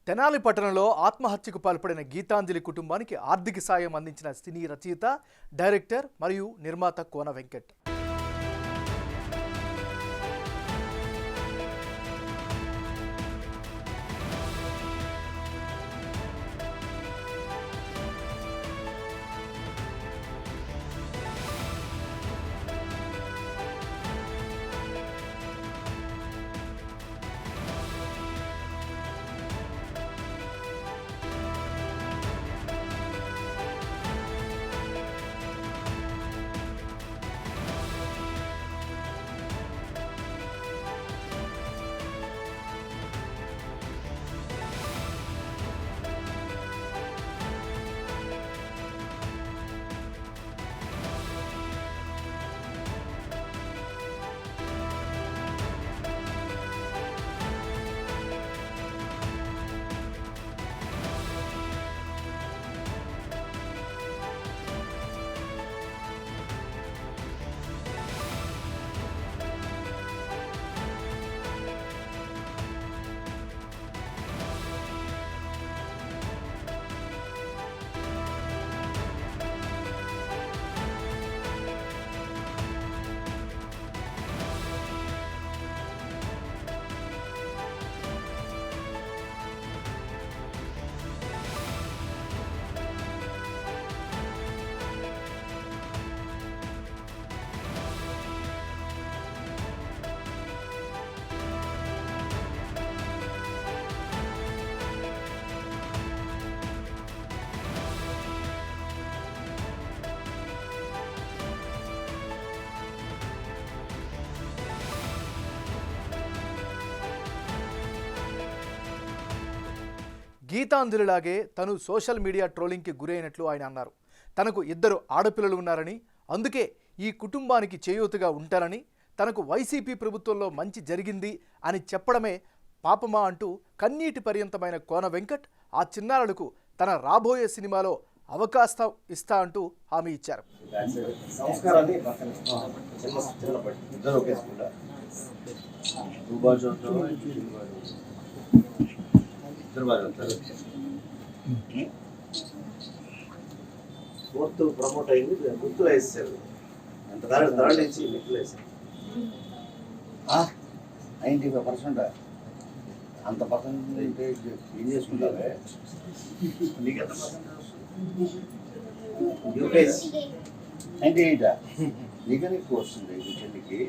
తెనాలి పట్టణంలో ఆత్మహత్యకు పాల్పడిన గీతాంజలి కుటుంబానికి ఆర్థిక సాయం అందించిన సినీ రచయిత, డైరెక్టర్ మరియు నిర్మాత కోన వెంకట్. గీతాంజలిలాగే తను సోషల్ మీడియా ట్రోలింగ్కి గురైనట్లు ఆయన అన్నారు. తనకు 2 ఆడపిల్లలు ఉన్నారని, అందుకే ఈ కుటుంబానికి చేయూతగా ఉంటారని, తనకు వైసీపీ ప్రభుత్వంలో మంచి జరిగింది అని చెప్పడమే పాపమా అంటూ కన్నీటి పర్యంతమైన కోన వెంకట్ ఆ చిన్నారులకు తన రాబోయే సినిమాలో అవకాశం ఇస్తా అంటూ హామీ ఇచ్చారు. ఫోర్త్ ప్రమోట్ అయింది, గుర్తులు వేసారు. అంత ధర నుంచి గుర్తులు వేసారు. 95% అంత పర్సెంటేజ్ ఏం చేసుకుంటావే? నీకు ఎంత యూపీఎస్ 98 నీకని ఎక్కువ వస్తుంది మీ చెల్లికి.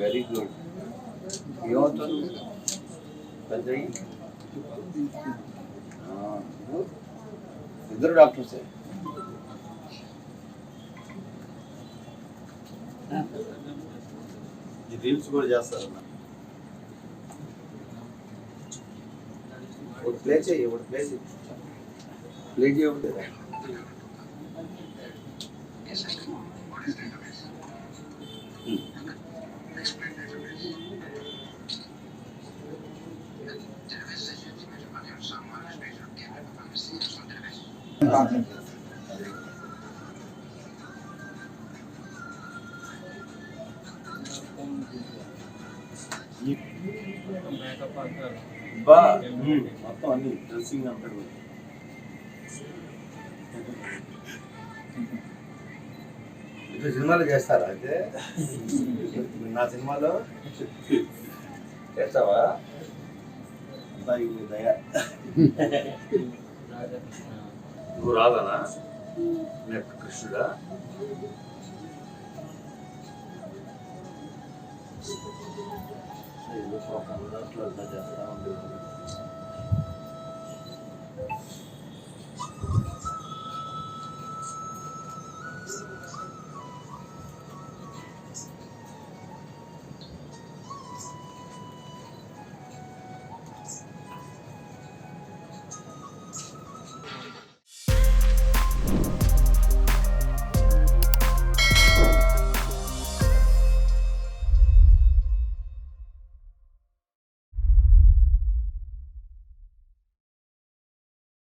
Very good. ఏమవుతాను పెద్ద 2 డాక్టర్సే. ఈ రీల్స్ కూడా చేస్తారన్న. ఒకటి ప్లే చేయి, ఒకటి ప్లే చేయి. ప్లే చేయకపోతే మొత్తం అన్ని డ్రెస్సింగ్ అంతా ఇట్లా సినిమాలు చేస్తారా? అయితే నా సినిమాలో చేస్తావా? దయా నువ్వు రాదనా? నేను కృష్ణుడా? చేస్తా ఉండేవాడు.